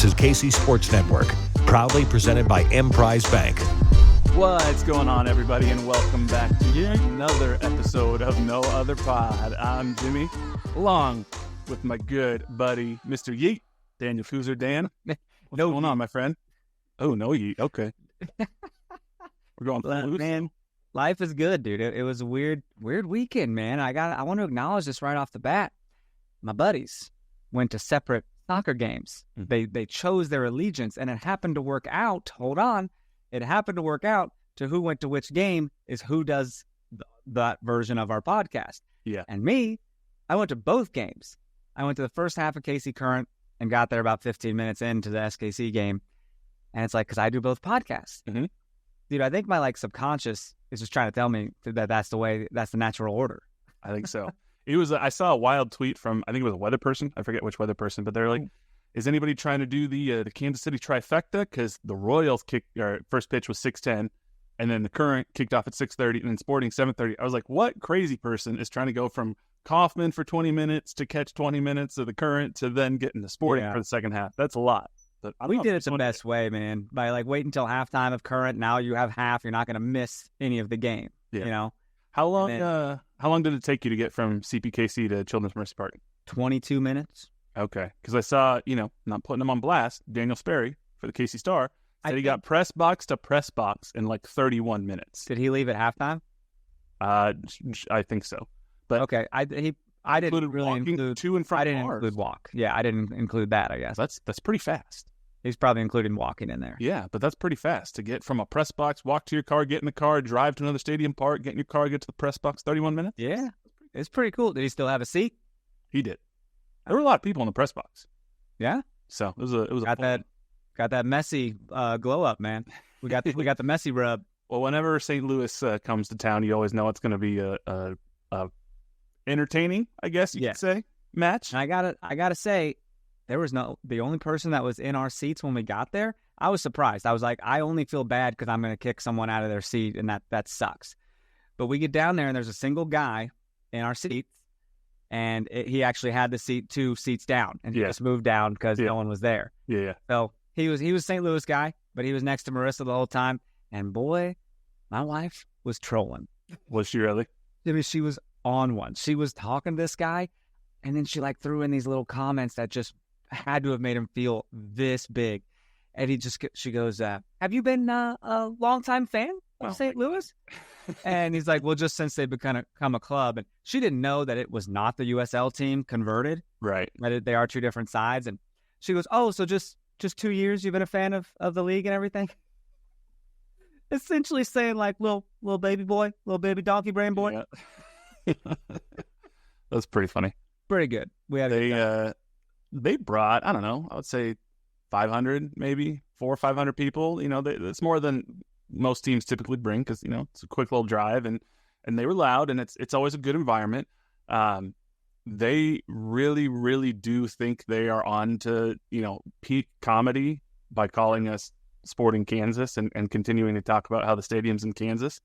is KC Sports Network, proudly presented by Emprise Bank. What's going on, everybody, and welcome back to yet another episode of No Other Pod. I'm Jimmy, along with my good buddy, Mr. Yeet, Daniel Kooser. Dan, what's going on, my friend? Oh, no Yeet. Okay. We're going loose. Man, life is good, dude. It was a weird weekend, man. I want to acknowledge this right off the bat. My buddies went to separate soccer games. They chose their allegiance, and it happened to work out. Hold on. It happened to work out to who went to which game is who does that version of our podcast. Yeah. And me, I went to both games. I went to the first half of KC Current and got there about 15 minutes into the SKC game. And it's like, because I do both podcasts. Mm-hmm. Dude, I think my subconscious is just trying to tell me that that's the natural order. I think so. It was. I saw a wild tweet from, I think it was a weather person. I forget which weather person, but they're like, is anybody trying to do the Kansas City trifecta? Because the Royals first pitch was 6:10, and then the Current kicked off at 6:30, and then Sporting 7:30. I was like, what crazy person is trying to go from Kaufman for 20 minutes to catch 20 minutes of the Current to then get into Sporting for the second half? That's a lot. But we did it the best way, man. By waiting until halftime of Current. Now you have half. You're not going to miss any of the game. Yeah. You know. How long did it take you to get from CPKC to Children's Mercy Park? 22 minutes. Okay, because I saw, not putting him on blast, Daniel Sperry for the KC Star said he got press box to press box in 31 minutes. Did he leave at halftime? I think so. But okay, I didn't really include to and from. I didn't cars. include walk. Yeah, I didn't include that. I guess that's pretty fast. He's probably including walking in there. Yeah, but that's pretty fast to get from a press box, walk to your car, get in the car, drive to another stadium park, get in your car, get to the press box. 31 minutes. Yeah, it's pretty cool. Did he still have a seat? He did. There were a lot of people in the press box. Yeah. So it was got that Messi glow up, man. We got the Messi rub. Well, whenever St. Louis comes to town, you always know it's going to be a entertaining, I guess you could say, match. And I gotta say, the only person that was in our seats when we got there. I was surprised. I was like, I only feel bad because I'm going to kick someone out of their seat, and that sucks. But we get down there, and there's a single guy in our seats. And he actually had the seat 2 seats down, and he just moved down because no one was there. Yeah. So he was a St. Louis guy, but he was next to Marissa the whole time. And boy, my wife was trolling. Was she really? I mean, she was on one. She was talking to this guy, and then she threw in these little comments that just had to have made him feel this big. And she goes, "Have you been a longtime fan of St. Louis?" And he's like, "Well, just since they've become a club." And she didn't know that it was not the USL team converted. Right. That they are two different sides. And she goes, "Oh, so just 2 years you've been a fan of the league and everything?" Essentially saying little baby boy, little baby donkey brain boy. Yeah. That's pretty funny. Pretty good. We had they brought, I don't know, I would say 500, maybe 400 or 500 people. It's more than most teams typically bring because, it's a quick little drive and they were loud and it's always a good environment. They really, really do think they are on to, peak comedy by calling us Sporting Kansas and continuing to talk about how the stadium's in Kansas.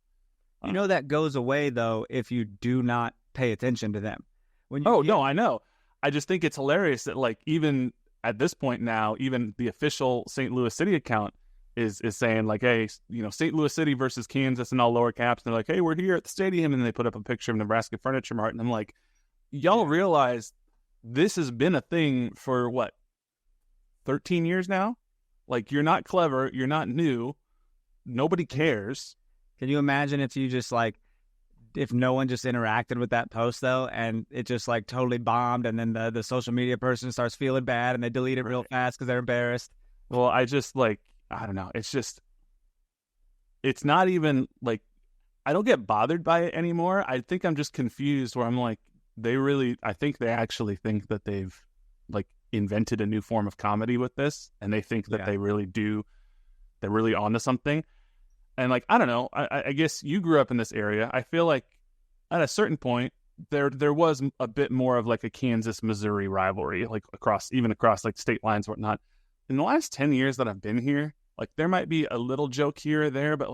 That goes away, though, if you do not pay attention to them. No, I know. I just think it's hilarious that even at this point now, even the official St. Louis City account is saying hey, St. Louis City versus Kansas in all lower caps. And they're like, hey, we're here at the stadium. And then they put up a picture of Nebraska Furniture Mart. And I'm like, y'all realize this has been a thing for 13 years now? You're not clever. You're not new. Nobody cares. Can you imagine if you just if no one just interacted with that post, though, and it just totally bombed, and then the social media person starts feeling bad and they delete it real fast because they're embarrassed? Well, I just I don't know. It's not even I don't get bothered by it anymore. I think I'm just confused where I'm I think they actually think that they've invented a new form of comedy with this, and they think that they really do. They're really onto something. And I don't know, I guess you grew up in this area. I feel like at a certain point, there was a bit more of a Kansas-Missouri rivalry, across state lines and whatnot. In the last 10 years that I've been here, there might be a little joke here or there, but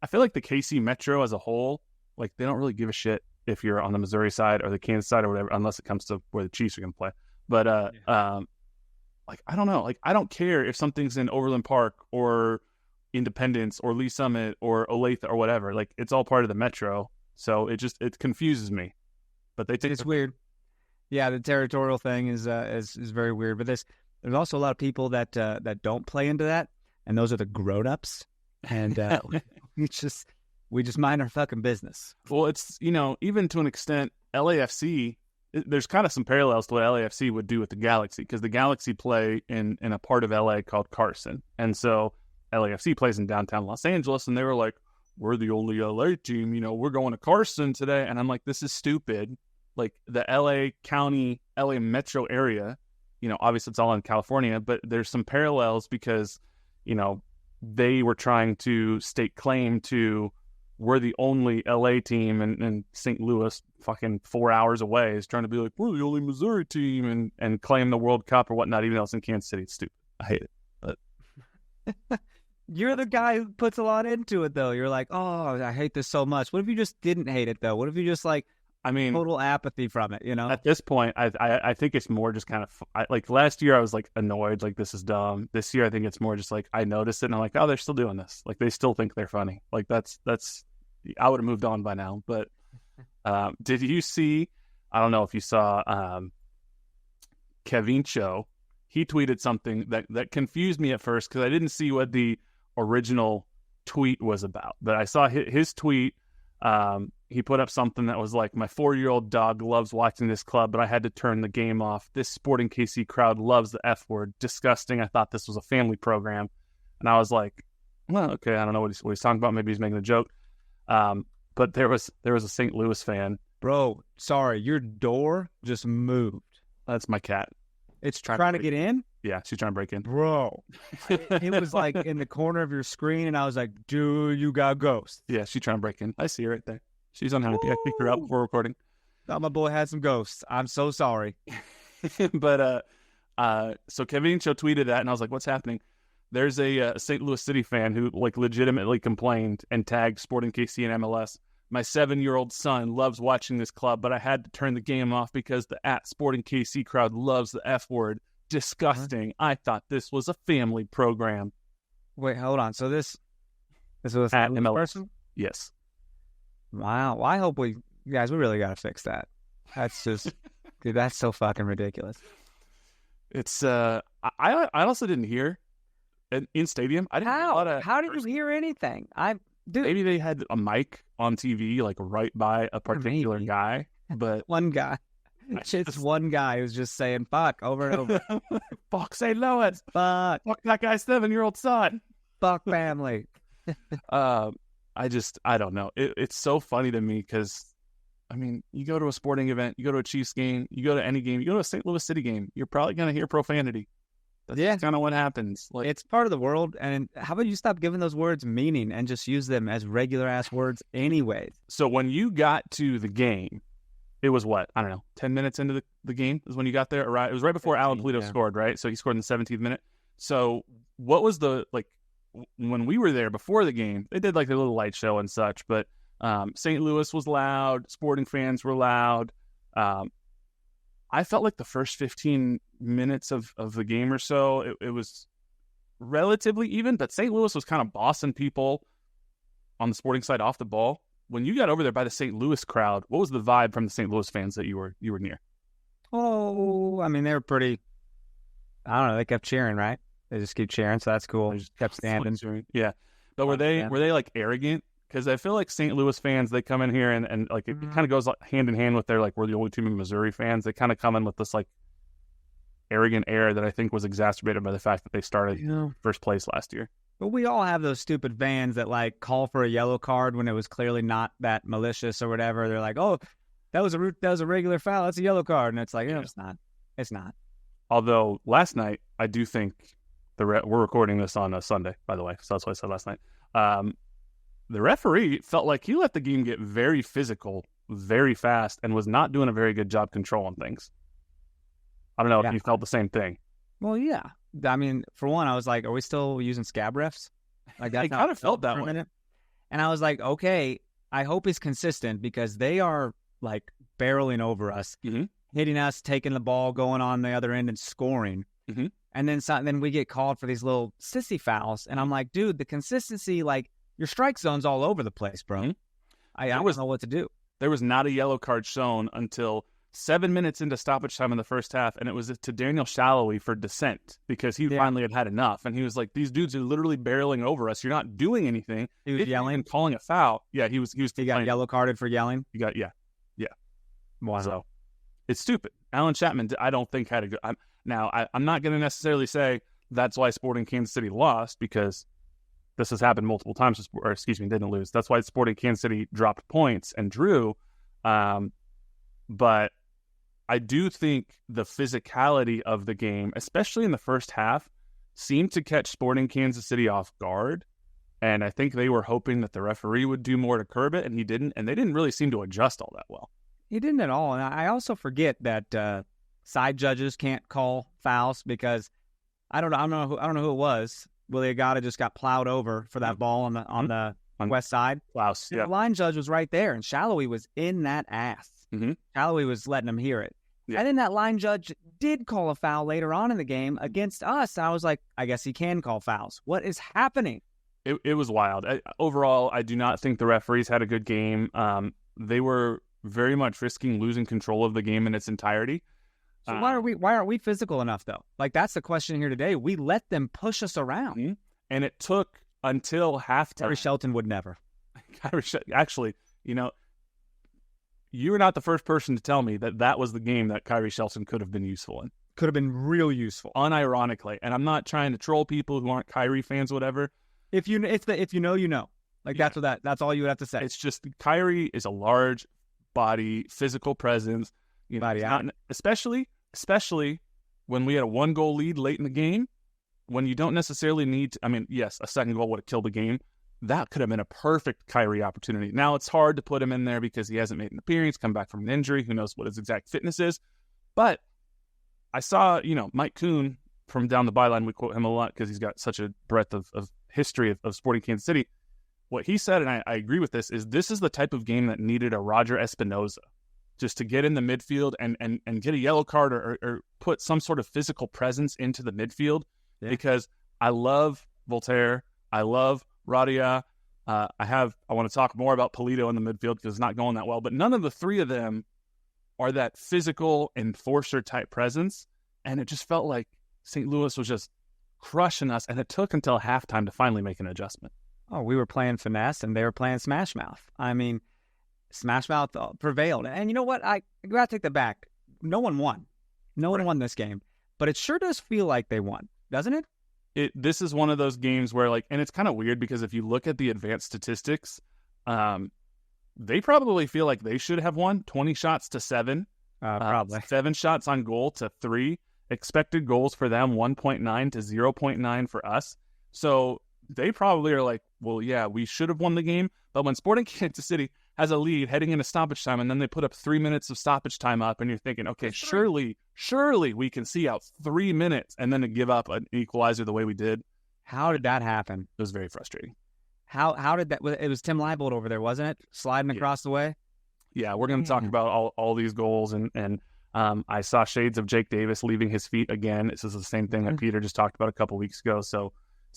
I feel like the KC Metro as a whole, they don't really give a shit if you're on the Missouri side or the Kansas side or whatever, unless it comes to where the Chiefs are going to play. But like, I don't know. Like, I don't care if something's in Overland Park or Independence or Lee Summit or Olathe or whatever. Like, it's all part of the metro. So it confuses me. But It's weird. Yeah, the territorial thing is very weird. But there's also a lot of people that don't play into that, and those are the grown-ups. And we just mind our fucking business. Well, it's, even to an extent, LAFC, there's kind of some parallels to what LAFC would do with the Galaxy, because the Galaxy play in a part of LA called Carson. And so LAFC plays in downtown Los Angeles, and they were like, we're the only LA team, we're going to Carson today. And I'm like, this is stupid. Like, the LA County, LA metro area, obviously it's all in California, but there's some parallels because, they were trying to stake claim to, we're the only LA team, and St. Louis, fucking 4 hours away, is trying to be like, we're the only Missouri team and claim the World Cup or whatnot, even though it's in Kansas City. It's stupid. I hate it. But you're the guy who puts a lot into it, though. You're like, oh, I hate this so much. What if you just didn't hate it, though? What if you just total apathy from it, At this point, I think it's more just kind of like last year I was like annoyed, like this is dumb. This year I think it's more just like I noticed it and I'm like, oh, they're still doing this. Like they still think they're funny. Like that's I would have moved on by now. But did you see? I don't know if you saw Kevin Cho. He tweeted something that confused me at first because I didn't see what the original tweet was about. But I saw his tweet. He put up something that was like, my 4-year-old dog loves watching this club, but I had to turn the game off. This Sporting KC crowd loves the F word. Disgusting. I thought this was a family program. And I was like, well, okay, I don't know what he's talking about. Maybe he's making a joke. But there was a St. Louis fan. Bro, sorry, your door just moved. That's my cat. It's trying to get in? Yeah, she's trying to break in. Bro, it was like in the corner of your screen, and I was like, dude, you got ghosts. Yeah, she's trying to break in. I see her right there. She's unhappy. Ooh. I picked her up before recording. Thought my boy had some ghosts. I'm so sorry. But so Kevin Cho tweeted that, and I was like, what's happening? There's a St. Louis City fan who like legitimately complained and tagged Sporting KC and MLS. My 7-year-old son loves watching this club, but I had to turn the game off because the @Sporting KC crowd loves the F word. Disgusting. Huh? I thought this was a family program. Wait, hold on. So this was at MLS person? Yes. Wow. Well, I hope we really got to fix that. That's just, dude, that's so fucking ridiculous. It's, I also didn't hear in stadium. I didn't hear a lot of. How did you hear anything? Dude. Maybe they had a mic on TV, like right by a particular guy, but one guy. It's one guy who's just saying fuck over and over. Fuck St. Louis. Fuck that guy's 7-year-old son. Fuck family. I don't know. It's so funny to me because, I mean, you go to a sporting event, you go to a Chiefs game, you go to any game, you go to a St. Louis City game, you're probably going to hear profanity. That's kind of what happens. Like, it's part of the world. And how about you stop giving those words meaning and just use them as regular ass words anyways? So when you got to the game, it was what? I don't know, 10 minutes into the game is when you got there. It was right before Alan Polito scored, right? So he scored in the 17th minute. So what was when we were there before the game, they did like their little light show and such, but St. Louis was loud, Sporting fans were loud. I felt like the first 15 minutes of the game or so, it was relatively even, but St. Louis was kind of bossing people on the Sporting side off the ball. When you got over there by the St. Louis crowd, what was the vibe from the St. Louis fans that you were near? Oh, I mean, they were pretty, I don't know, they kept cheering, right? They just keep cheering, so that's cool. They just kept standing. Yeah. But were they like arrogant? Because I feel like St. Louis fans, they come in here and like it kind of goes hand in hand with their like, we're the only team in Missouri fans. They kind of come in with this like arrogant air that I think was exacerbated by the fact that they started first place last year. But we all have those stupid fans that like call for a yellow card when it was clearly not that malicious or whatever. They're like, oh, that was a regular foul. That's a yellow card. And it's like, it's not. It's not. Although last night, I do think we're recording this on a Sunday, by the way. So that's what I said last night. The referee felt like he let the game get very physical, very fast, and was not doing a very good job controlling things. I don't know if you felt the same thing. Well, yeah. I mean, for one, I was like, are we still using scab refs? Like that. I kind of felt that way. And I was like, okay, I hope he's consistent because they are like barreling over us, hitting us, taking the ball, going on the other end and scoring. And then we get called for these little sissy fouls. And I'm like, dude, the consistency, like, your strike zone's all over the place, bro. Mm-hmm. I don't know what to do. There was not a yellow card shown until 7 minutes into stoppage time in the first half, and it was to Daniel Shallowy for dissent because he finally had enough. And he was like, these dudes are literally barreling over us. You're not doing anything. He was yelling and calling a foul. Yeah, he was. He got yellow carded for yelling? Yeah. Wow. So it's stupid. Alan Chapman, I don't think had a good... I'm not going to necessarily say that's why Sporting Kansas City lost, because this has happened multiple times, didn't lose. That's why Sporting Kansas City dropped points and drew. But I do think the physicality of the game, especially in the first half, seemed to catch Sporting Kansas City off guard. And I think they were hoping that the referee would do more to curb it, and he didn't. And they didn't really seem to adjust all that well. He didn't at all. And I also forget that side judges can't call fouls because I don't know who it was. Willie Agata just got plowed over for that ball on the west side. Klaus, yeah. The line judge was right there, and Shallowy was in that ass. Mm-hmm. Shallowy was letting him hear it. Yeah. And then that line judge did call a foul later on in the game against us. I was like, I guess he can call fouls. What is happening? It was wild. Overall, I do not think the referees had a good game. They were very much risking losing control of the game in its entirety. So why aren't we physical enough, though? Like, that's the question here today. We let them push us around. Mm-hmm. And it took until halftime. Kyrie Shelton would never. Actually, you were not the first person to tell me that was the game that Kyrie Shelton could have been useful in. Could have been real useful. Unironically. And I'm not trying to troll people who aren't Kyrie fans, whatever. If you know, you know. Like, yeah. That's all you would have to say. It's just Kyrie is a large body, physical presence. Especially when we had a 1-goal lead late in the game, when you don't necessarily need to, yes, a second goal would have killed the game. That could have been a perfect Kyrie opportunity. Now it's hard to put him in there because he hasn't made an appearance, come back from an injury. Who knows what his exact fitness is? But I saw, Mike Kuhn from down the byline. We quote him a lot because he's got such a breadth of history of Sporting Kansas City. What he said, and I agree with this is the type of game that needed a Roger Espinoza just to get in the midfield and get a yellow card or put some sort of physical presence into the midfield. Yeah. Because I love Voltaire. I love Radia. I want to talk more about Polito in the midfield because it's not going that well. But none of the three of them are that physical enforcer type presence. And it just felt like St. Louis was just crushing us. And it took until halftime to finally make an adjustment. Oh, we were playing finesse and they were playing smash mouth. Smash mouth prevailed. And you know what? I got to take that back. No one won. No one won this game. But it sure does feel like they won, doesn't it? This is one of those games where, and it's kind of weird because if you look at the advanced statistics, they probably feel like they should have won 20 shots to 7. Probably. 7 shots on goal to 3. Expected goals for them, 1.9 to 0.9 for us. So they probably are like, well, yeah, we should have won the game. But when Sporting Kansas City has a lead heading into stoppage time, and then they put up 3 minutes of stoppage time up, and you're thinking, okay, surely we can see out 3 minutes, and then to give up an equalizer the way we did. How did that happen? It was very frustrating. How did that? It was Tim Leibold over there, wasn't it? Sliding across the way. Yeah, we're going to talk about all these goals, and I saw shades of Jake Davis leaving his feet again. This is the same thing that Peter just talked about a couple weeks ago. So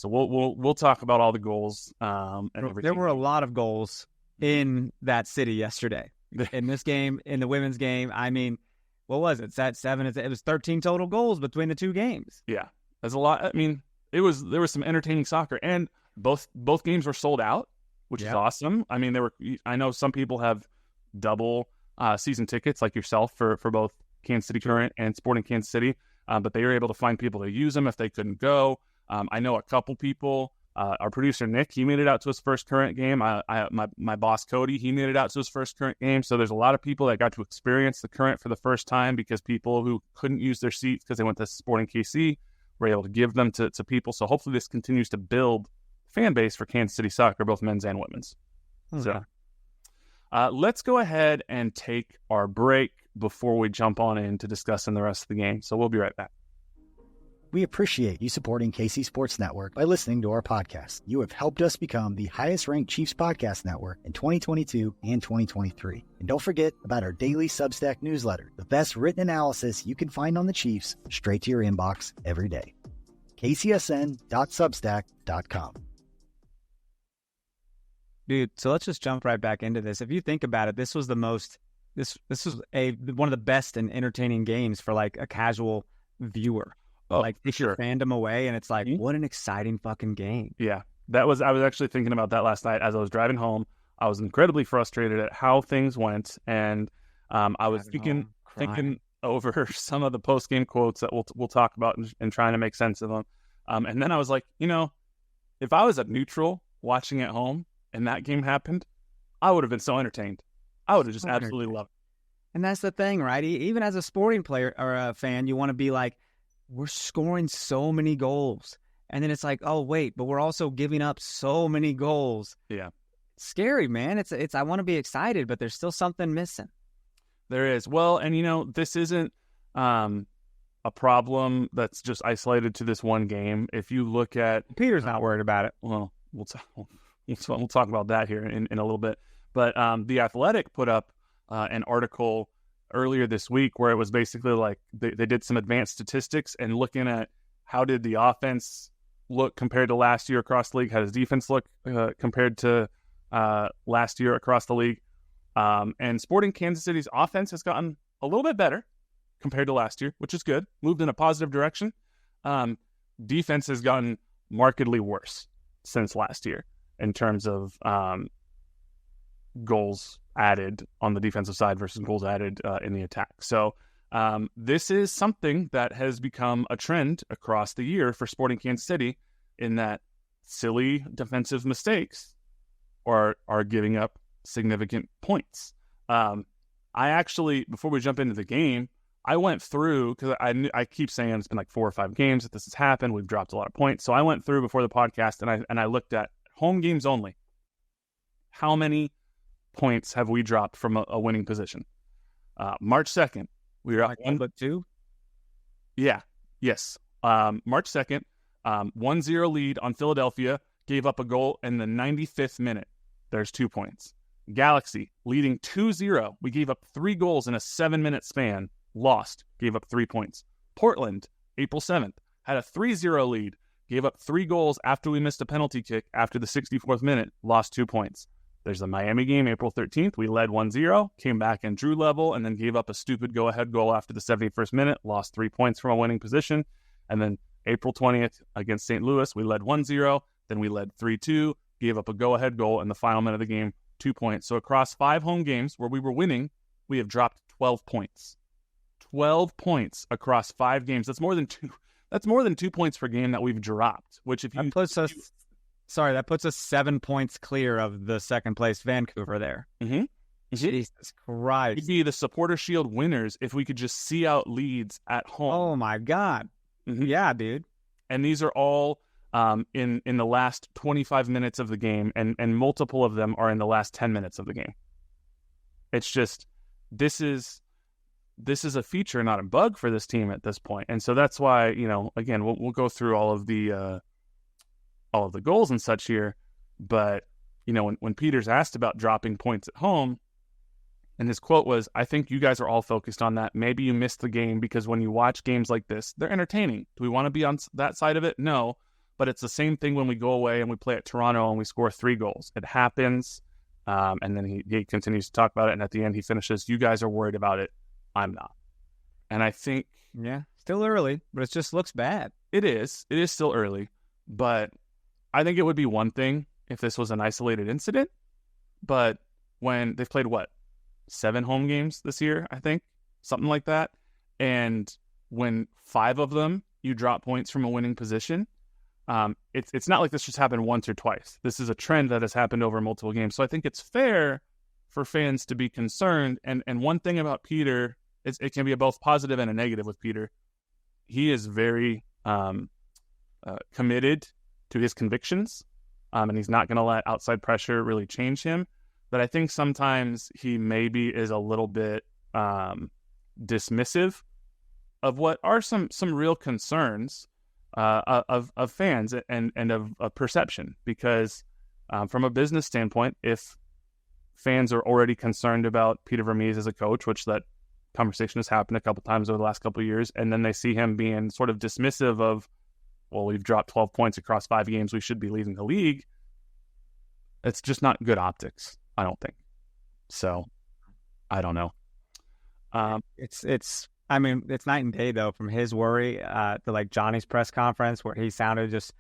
we'll talk about all the goals and everything. There were a lot of goals in that city yesterday. In this game, in the women's game, what was it? It's at 7. It was 13 total goals between the two games. Yeah, that's a lot. There was some entertaining soccer, and both games were sold out, which is awesome. I know some people have double season tickets like yourself for both Kansas City Current and Sporting Kansas City, but they were able to find people to use them if they couldn't go. I know a couple people. Our producer Nick, he made it out to his first Current game. My boss Cody, he made it out to his first Current game. So there's a lot of people that got to experience the Current for the first time because people who couldn't use their seats because they went to Sporting KC were able to give them to people. So hopefully this continues to build fan base for Kansas City soccer, both men's and women's. Okay. So let's go ahead and take our break before we jump on into discussing the rest of the game. So we'll be right back. We appreciate you supporting KC Sports Network by listening to our podcast. You have helped us become the highest-ranked Chiefs podcast network in 2022 and 2023. And don't forget about our daily Substack newsletter, the best written analysis you can find on the Chiefs straight to your inbox every day. kcsn.substack.com. Dude, so let's just jump right back into this. If you think about it, this was one of the best and entertaining games for like a casual viewer. Like take your fandom away, and it's like, what an exciting fucking game. Yeah. I was actually thinking about that last night as I was driving home. I was incredibly frustrated at how things went, and I was thinking over some of the post-game quotes that we'll talk about and trying to make sense of them. And then I was like, if I was a neutral watching at home and that game happened, I would have been so entertained. I would have just absolutely loved it. And that's the thing, right? Even as a sporting player or a fan, you want to be like, we're scoring so many goals. And then it's like, oh, wait, but we're also giving up so many goals. Yeah. It's scary, man. It's I want to be excited, but there's still something missing. There is. Well, and this isn't a problem that's just isolated to this one game. If you look at Peter's not worried about it. Well, we'll talk about that here in a little bit. But The Athletic put up an article earlier this week where it was basically like they did some advanced statistics and looking at how did the offense look compared to last year across the league, how does defense look compared to last year across the league. And Sporting Kansas City's offense has gotten a little bit better compared to last year, which is good, moved in a positive direction. Defense has gotten markedly worse since last year in terms of goals added on the defensive side versus goals added in the attack. So this is something that has become a trend across the year for Sporting Kansas City, in that silly defensive mistakes are giving up significant points. I actually, before we jump into the game, I went through, because I keep saying it's been like 4 or 5 games that this has happened. We've dropped a lot of points. So I went through before the podcast and I looked at home games only. How many points have we dropped from a winning position? March 2nd, we were up 1-2. Yeah. Yes. March 2nd, 1-0 lead on Philadelphia, gave up a goal in the 95th minute. There's 2 points. Galaxy leading 2-0. We gave up 3 goals in a 7-minute span. Lost. Gave up 3 points. Portland, April 7th, had a 3-0 lead. Gave up 3 goals after we missed a penalty kick after the 64th minute. Lost 2 points. There's the Miami game, April 13th. We led 1-0, came back and drew level, and then gave up a stupid go-ahead goal after the 71st minute. Lost 3 points from a winning position. And then April 20th against St. Louis, we led 1-0. Then we led 3-2, gave up a go-ahead goal in the final minute of the game, 2 points. So across 5 home games where we were winning, we have dropped 12 points. 12 points across 5 games. That's more than 2 points per game that we've dropped, which if you... That puts us 7 points clear of the second place Vancouver there. Mm-hmm. Jesus Christ. We'd be the Supporter Shield winners if we could just see out leads at home. Oh, my God. Mm-hmm. Yeah, dude. And these are all in the last 25 minutes of the game, and multiple of them are in the last 10 minutes of the game. It's just, this is a feature, not a bug for this team at this point. And so that's why, again, we'll go through all of the goals and such here. But, when Peter's asked about dropping points at home, and his quote was, I think you guys are all focused on that. Maybe you missed the game because when you watch games like this, they're entertaining. Do we want to be on that side of it? No. But it's the same thing when we go away and we play at Toronto and we score 3 goals. It happens. And then he continues to talk about it. And at the end, he finishes, you guys are worried about it. I'm not. And I think... Yeah, still early, but it just looks bad. It is. It is still early. But I think it would be one thing if this was an isolated incident. But when they've played, 7 home games this year, I think? Something like that. And when 5 of them, you drop points from a winning position, it's not like this just happened once or twice. This is a trend that has happened over multiple games. So I think it's fair for fans to be concerned. And one thing about Peter, it can be a both positive and a negative with Peter. He is very committed to his convictions, and he's not going to let outside pressure really change him. But I think sometimes he maybe is a little bit dismissive of what are some real concerns of fans and of perception. Because from a business standpoint, if fans are already concerned about Peter Vermees as a coach, which that conversation has happened a couple times over the last couple of years, and then they see him being sort of dismissive of well, we've dropped 12 points across 5 games. We should be leading the league. It's just not good optics, I don't think. So, I don't know. It's night and day though from his worry to like Johnny's press conference where he sounded just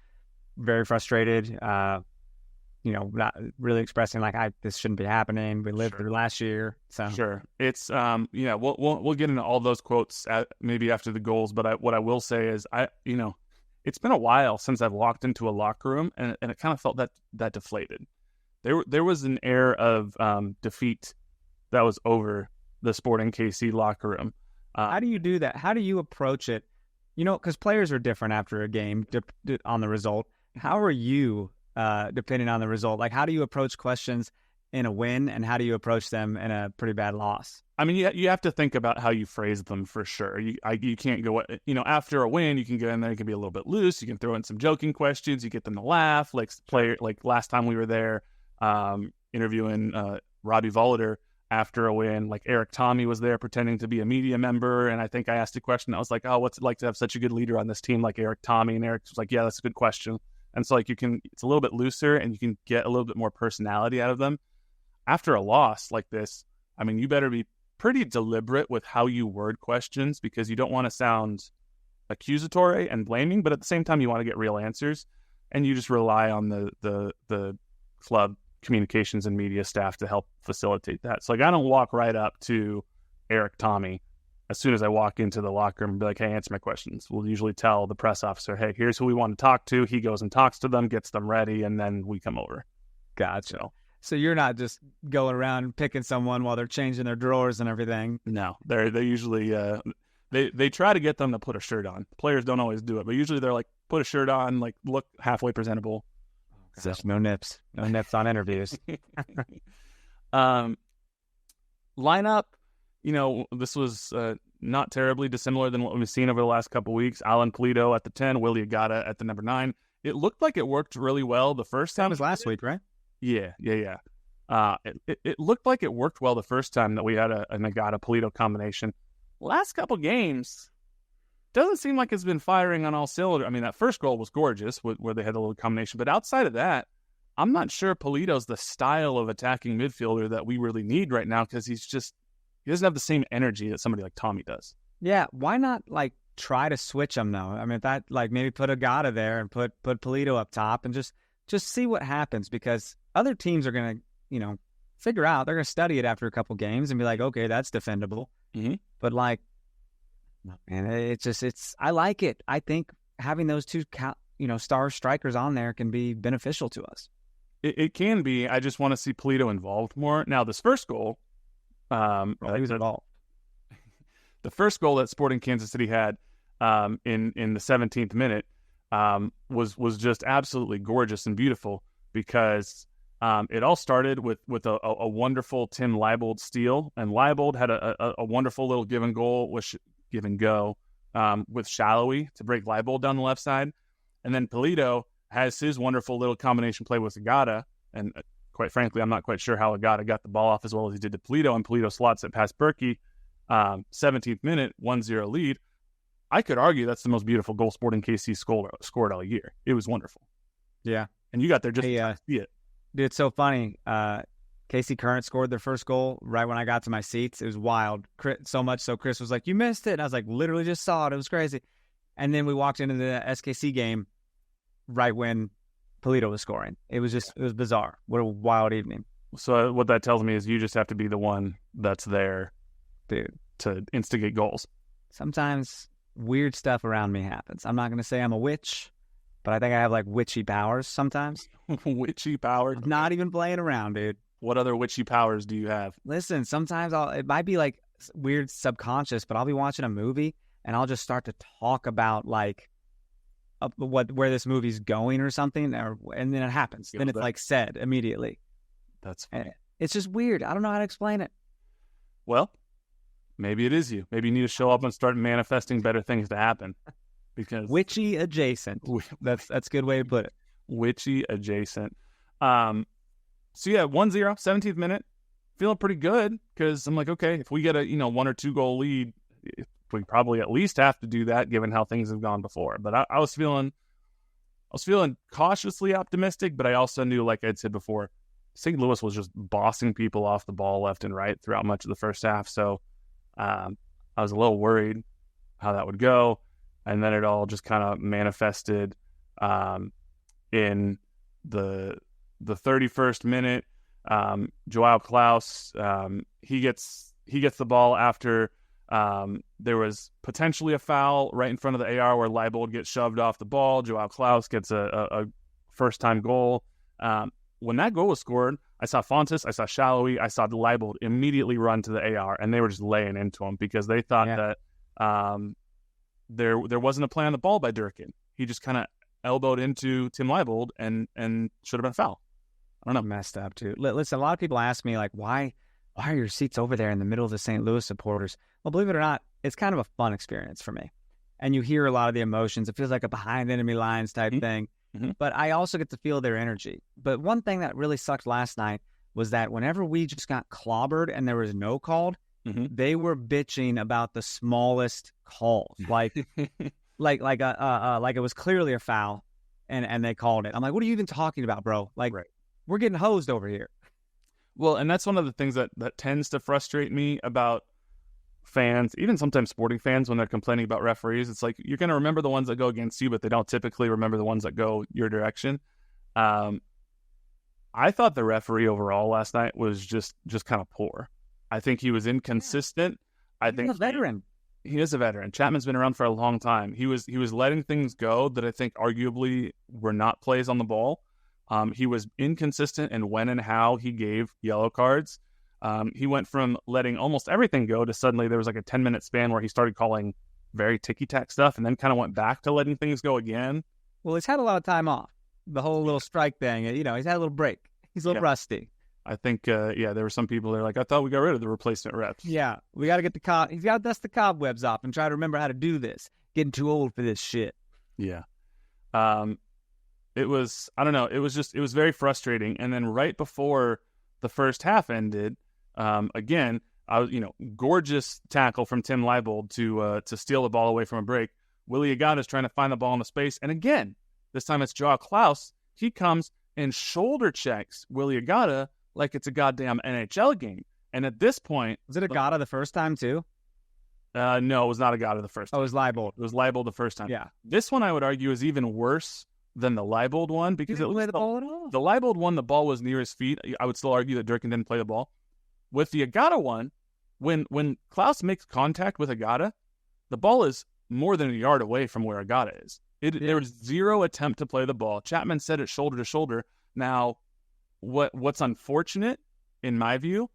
very frustrated. Not really expressing like this shouldn't be happening. We lived through last year, so sure. It's we'll get into all those quotes maybe after the goals. But what I will say is it's been a while since I've walked into a locker room and it kind of felt that deflated. There was an air of defeat that was over the Sporting KC locker room. How do you do that? How do you approach it? Because players are different after a game on the result. How are you depending on the result? Like, how do you approach questions in a win, and how do you approach them in a pretty bad loss? I mean, you have to think about how you phrase them for sure. You can't go, after a win, you can go in there, you can be a little bit loose. You can throw in some joking questions. You get them to laugh. Like last time we were there interviewing Robbie Volader after a win, like Eric Tommy was there pretending to be a media member. And I think I asked a question. I was like, oh, what's it like to have such a good leader on this team like Eric Tommy? And Eric was like, yeah, that's a good question. And so it's a little bit looser and you can get a little bit more personality out of them. After a loss like this, I mean, you better be pretty deliberate with how you word questions because you don't want to sound accusatory and blaming, but at the same time, you want to get real answers. And you just rely on the club communications and media staff to help facilitate that. So I don't walk right up to Eric Tommy as soon as I walk into the locker room and be like, hey, answer my questions. We'll usually tell the press officer, hey, here's who we want to talk to. He goes and talks to them, gets them ready, and then we come over. Gotcha. So you're not just going around picking someone while they're changing their drawers and everything. No, they usually they try to get them to put a shirt on. Players don't always do it, but usually they're like, put a shirt on, like look halfway presentable. So no nips on interviews. Lineup, this was not terribly dissimilar than what we've seen over the last couple of weeks. Alan Polito at the 10, Willie Agata at the number 9. It looked like it worked really well the first time. That was last week, right? Yeah. It looked like it worked well the first time that we had a Agata Polito combination. Last couple games, doesn't seem like it's been firing on all cylinders. I mean, that first goal was gorgeous where they had a little combination. But outside of that, I'm not sure Polito's the style of attacking midfielder that we really need right now because he doesn't have the same energy that somebody like Tommy does. Yeah, why not try to switch them though? I mean, that maybe put Agata there and put Polito up top and just see what happens because other teams are going to, figure out, they're going to study it after a couple games and be like, okay, that's defendable. Mm-hmm. But man, I like it. I think having those two, star strikers on there can be beneficial to us. It can be. I just want to see Polito involved more. Now, this first goal, he was involved. The first goal that Sporting Kansas City had in the 17th minute was just absolutely gorgeous and beautiful because it all started with a wonderful Tim Leibold steal, and Leibold had a wonderful little give and go with Shallowy to break Leibold down the left side, and then Polito has his wonderful little combination play with Agata, and quite frankly, I'm not quite sure how Agata got the ball off as well as he did to Polito, and Polito slots it past Berkey. 17th minute, 1-0 lead. I could argue that's the most beautiful goal Sporting KC scored all year. It was wonderful. Yeah. And you got there just to see it. Dude, it's so funny. KC Current scored their first goal right when I got to my seats. It was wild. So much so Chris was like, you missed it. And I was like, literally just saw it. It was crazy. And then we walked into the SKC game right when Polito was scoring. It was bizarre. What a wild evening. So what that tells me is you just have to be the one that's there, dude, to instigate goals. Sometimes weird stuff around me happens. I'm not going to say I'm a witch, but I think I have witchy powers sometimes. Witchy powers? I'm not even playing around, dude. What other witchy powers do you have? Listen, sometimes it might be weird subconscious, but I'll be watching a movie and I'll just start to talk about where this movie's going or something, and then it happens. Then it's said immediately. That's funny. It's just weird. I don't know how to explain it. Well, maybe it is you. Maybe you need to show up and start manifesting better things to happen. Because witchy adjacent. That's a good way to put it. Witchy adjacent. So yeah, 1-0, 17th minute. Feeling pretty good because I'm like, okay, if we get a 1 or 2 goal lead, we probably at least have to do that given how things have gone before. But I was feeling was feeling cautiously optimistic, but I also knew, like I'd said before, St. Louis was just bossing people off the ball left and right throughout much of the first half. So I was a little worried how that would go. And then it all just kind of manifested in the 31st minute. Joao Klaus, he gets the ball after there was potentially a foul right in front of the AR where Leibold gets shoved off the ball. Joao Klaus gets a first-time goal. When that goal was scored, I saw Fontes, I saw Shallowy, I saw Leibold immediately run to the AR, and they were just laying into him because they thought that there wasn't a play on the ball by Durkin. He just kind of elbowed into Tim Leibold and should have been a foul. I don't know. Messed up, too. Listen, a lot of people ask me, like, why are your seats over there in the middle of the St. Louis supporters? Well, believe it or not, it's kind of a fun experience for me. And you hear a lot of the emotions. It feels like a behind enemy lines type thing. Mm-hmm. But I also get to feel their energy. But one thing that really sucked last night was that whenever we just got clobbered and there was no called, they were bitching about the smallest calls. Like like it was clearly a foul and they called it. I'm like, what are you even talking about, bro? Like, we're getting hosed over here. Well, and that's one of the things that tends to frustrate me about fans, even sometimes sporting fans, when they're complaining about referees. It's like, you're going to remember the ones that go against you, but they don't typically remember the ones that go your direction. I thought the referee overall last night was just kind of poor. I think he was inconsistent. I think he's a veteran. He is a veteran. Chapman's been around for a long time. He was letting things go that I think arguably were not plays on the ball. He was inconsistent in when and how he gave yellow cards. He went from letting almost everything go to suddenly there was like a 10-minute span where he started calling very ticky-tack stuff and then kind of went back to letting things go again. Well, he's had a lot of time off. The whole little strike thing, he's had a little break. He's a little rusty. I think, there were some people that are like, I thought we got rid of the replacement reps. Yeah, we got to get he's got to dust the cobwebs off and try to remember how to do this. Getting too old for this shit. Yeah. It was, I don't know, it was very frustrating. And then right before the first half ended, again, gorgeous tackle from Tim Leibold to steal the ball away from a break. Willie Agada's trying to find the ball in the space. And again, this time it's Joao Klaus. He comes and shoulder checks Willie Agada like it's a goddamn NHL game. And at this point... Was it Agada the first time, too? No, it was not Agada the first time. Oh, it was Leibold. It was Leibold the first time. Yeah. This one, I would argue, is even worse than the Leibold one because he didn't play the ball at all. The Leibold one, the ball was near his feet. I would still argue that Durkin didn't play the ball. With the Agada one, when Klaus makes contact with Agada, the ball is more than a yard away from where Agada is. There was zero attempt to play the ball. Chapman said it shoulder to shoulder. Now, what's unfortunate, in my view,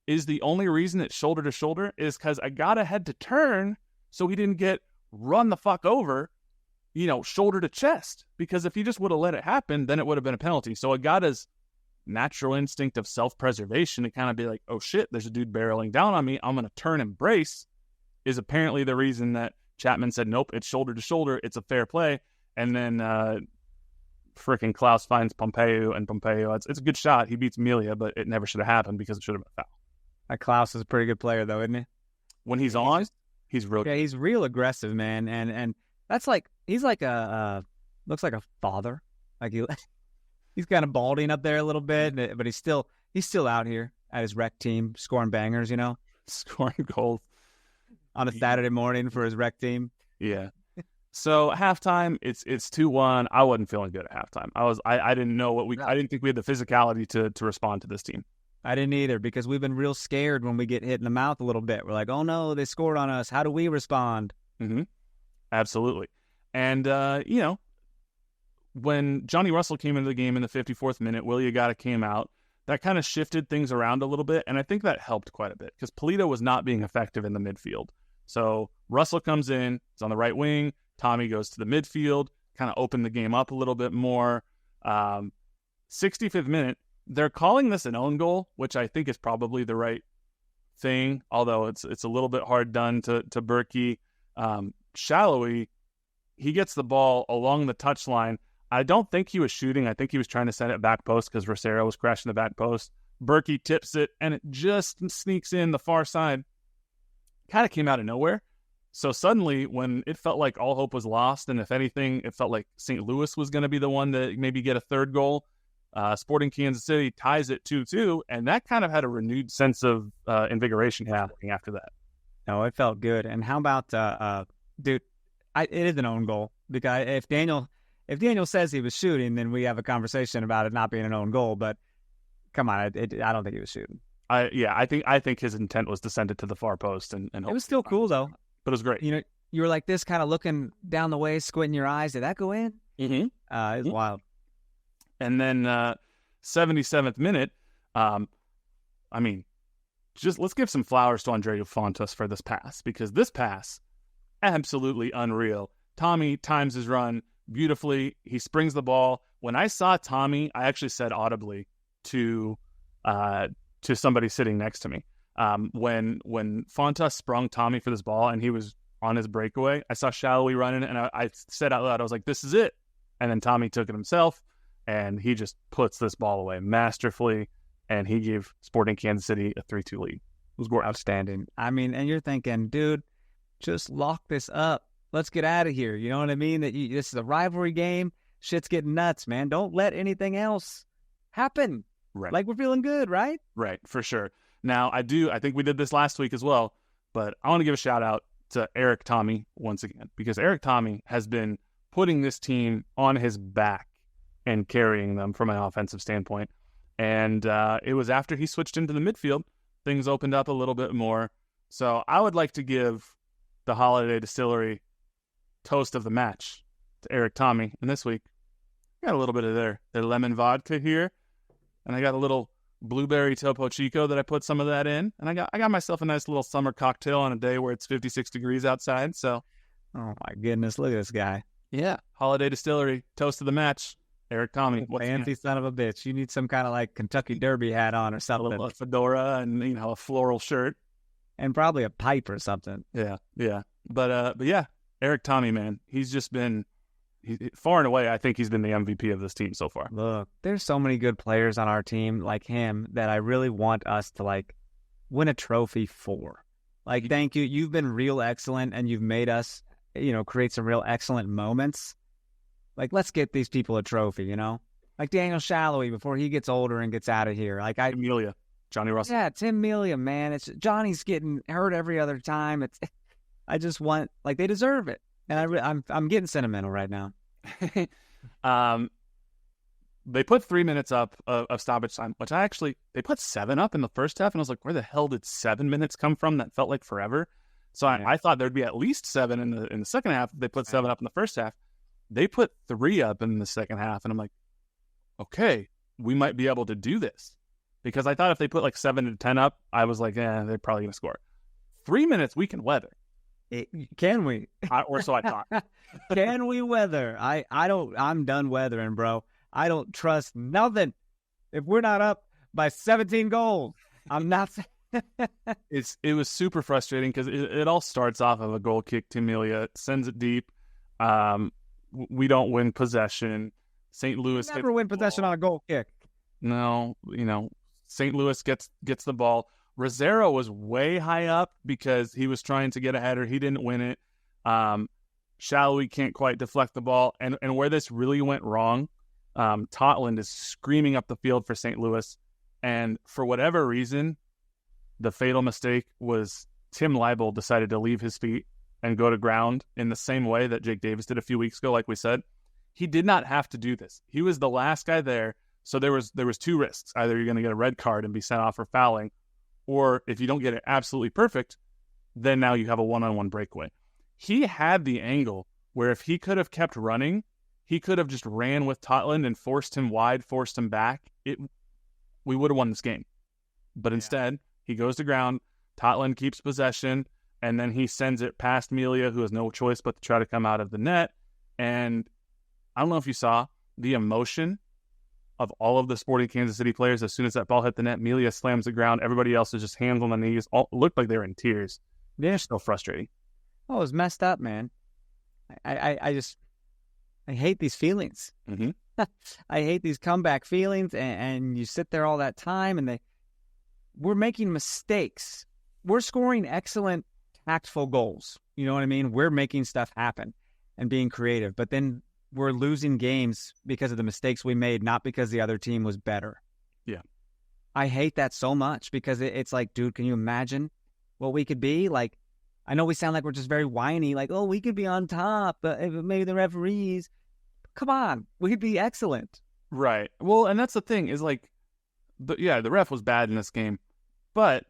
is the only reason it's shoulder to shoulder is because Agada had to turn so he didn't get run the fuck over, shoulder to chest. Because if he just would have let it happen, then it would have been a penalty. So Agada's natural instinct of self-preservation to kind of be like, oh shit, there's a dude barreling down on me, I'm going to turn and brace, is apparently the reason that Chapman said, nope, it's shoulder to shoulder, it's a fair play. And then freaking Klaus finds Pompeu, and Pompeu, it's a good shot. He beats Melia, but it never should have happened because it should have been a foul. That Klaus is a pretty good player, though, isn't he? When he's on, he's real good. Yeah, he's real aggressive, man. And that's like, he's like looks like a father. Like he's kind of balding up there a little bit, but he's still out here at his rec team scoring bangers, Scoring goals. On a Saturday morning for his rec team. Yeah. So halftime, it's 2-1. I wasn't feeling good at halftime. I didn't know I didn't think we had the physicality to respond to this team. I didn't either because we've been real scared when we get hit in the mouth a little bit. We're like, oh no, they scored on us. How do we respond? Mm-hmm. Absolutely. And, when Johnny Russell came into the game in the 54th minute, Willie Agada came out. That kind of shifted things around a little bit, and I think that helped quite a bit because Polito was not being effective in the midfield. So Russell comes in, he's on the right wing. Tommy goes to the midfield, kind of opened the game up a little bit more. 65th minute, they're calling this an own goal, which I think is probably the right thing, although it's a little bit hard done to Berkey. Shallowy, he gets the ball along the touchline. I don't think he was shooting. I think he was trying to send it back post because Rosero was crashing the back post. Berkey tips it, and it just sneaks in the far side. Kind of came out of nowhere. So suddenly, when it felt like all hope was lost, and if anything, it felt like St. Louis was going to be the one to maybe get a third goal, Sporting Kansas City ties it 2-2, and that kind of had a renewed sense of invigoration after that. No, it felt good. And how about, dude, it is an own goal, because if Daniel says he was shooting, then we have a conversation about it not being an own goal. But come on, I don't think he was shooting. I think his intent was to send it to the far post, and it was still cool though. But it was great. You know, you were like this, kind of looking down the way, squinting your eyes. Did that go in? Mm-hmm. It was wild. And then 77th minute, just let's give some flowers to Andreu Fontas for this pass, because this pass, absolutely unreal. Tommy times his run beautifully. He springs the ball. When I saw Tommy, I actually said audibly to somebody sitting next to me, when Fontas sprung Tommy for this ball and he was on his breakaway, I saw Shallowy running, and I said out loud, I was like, this is it. And then Tommy took it himself, and he just puts this ball away masterfully, and he gave Sporting Kansas City a 3-2 lead. It was outstanding. I mean, and you're thinking, dude, just lock this up. Let's get out of here. You know what I mean? This is a rivalry game. Shit's getting nuts, man. Don't let anything else happen. Right. Like, we're feeling good, right? Right, for sure. Now, I think we did this last week as well, but I want to give a shout out to Eric Tommy once again, because Eric Tommy has been putting this team on his back and carrying them from an offensive standpoint. And it was after he switched into the midfield, things opened up a little bit more. So I would like to give the Holiday Distillery toast of the match to Eric Tommy. And this week, I got a little bit of their lemon vodka here, and I got a little blueberry Topo Chico that I put some of that in, and I got myself a nice little summer cocktail on a day where it's 56 degrees outside. So, oh my goodness, look at this guy. Yeah, Holiday Distillery toast of the match, Eric Tommy. Fancy son of a bitch. You need some kind of like Kentucky Derby hat on or something. A fedora and a floral shirt, and probably a pipe or something. Yeah. But yeah, Eric Tommy, man, he's just been far and away. I think he's been the MVP of this team so far. Look, there's so many good players on our team like him that I really want us to like win a trophy for. Like, thank you. You've been real excellent, and you've made us, create some real excellent moments. Like, let's get these people a trophy, Like Daniel Shallowy before he gets older and gets out of here. Like Tim Melia, Johnny Russell. Yeah, Tim Melia, man. Johnny's getting hurt every other time. I just want, like, they deserve it. And I'm getting sentimental right now. They put 3 minutes up of stoppage time, which they put 7 up in the first half, and I was like, where the hell did 7 minutes come from? That felt like forever. So I thought there'd be at least 7 in the second half. They put 7 up in the first half. They put 3 up in the second half, and I'm like, okay, we might be able to do this. Because I thought if they put like 7 to 10 up, I was like, they're probably going to score. 3 minutes we can weather. Can we? Or so I thought. Can we weather? I'm done weathering, bro. I don't trust nothing. If we're not up by 17 goals, I'm not. It was super frustrating because it all starts off of a goal kick to Melia, sends it deep. We don't win possession. St. Louis never win possession on a goal kick. No, St. Louis gets the ball. Rosero was way high up because he was trying to get a header. He didn't win it. Shallowy can't quite deflect the ball. And where this really went wrong, Totland is screaming up the field for St. Louis. And for whatever reason, the fatal mistake was Tim Leibel decided to leave his feet and go to ground in the same way that Jake Davis did a few weeks ago, like we said. He did not have to do this. He was the last guy there. So there was 2 risks. Either you're going to get a red card and be sent off for fouling, or if you don't get it absolutely perfect, then now you have a one-on-one breakaway. He had the angle where if he could have kept running, he could have just ran with Totland and forced him wide, forced him back. We would have won this game. But instead, he goes to ground, Totland keeps possession, and then he sends it past Melia, who has no choice but to try to come out of the net. And I don't know if you saw the emotion of all of the Sporting Kansas City players. As soon as that ball hit the net, Melia slams the ground. Everybody else is just hands on the knees. All looked like they were in tears. Yeah, so frustrating. Oh, it was messed up, man. I hate these feelings. Mm-hmm. I hate these comeback feelings, and you sit there all that time, and we're making mistakes. We're scoring excellent, impactful goals. You know what I mean? We're making stuff happen and being creative, but then we're losing games because of the mistakes we made, not because the other team was better. Yeah. I hate that so much because it's like, dude, can you imagine what we could be? Like, I know we sound like we're just very whiny, like, oh, we could be on top, but maybe the referees. Come on, we could be excellent. Right. Well, and that's the thing is like, the ref was bad in this game, but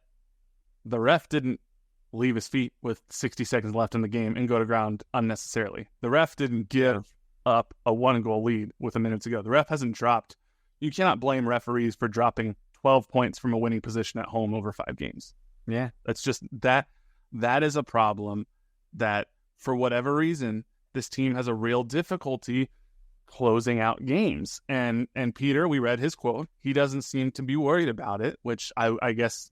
the ref didn't leave his feet with 60 seconds left in the game and go to ground unnecessarily. The ref didn't give up a 1-goal lead with a minute to go. The ref hasn't dropped. You cannot blame referees for dropping 12 points from a winning position at home over 5 games. Yeah. That's just that is a problem that for whatever reason, this team has a real difficulty closing out games. And Peter, we read his quote. He doesn't seem to be worried about it, which I guess,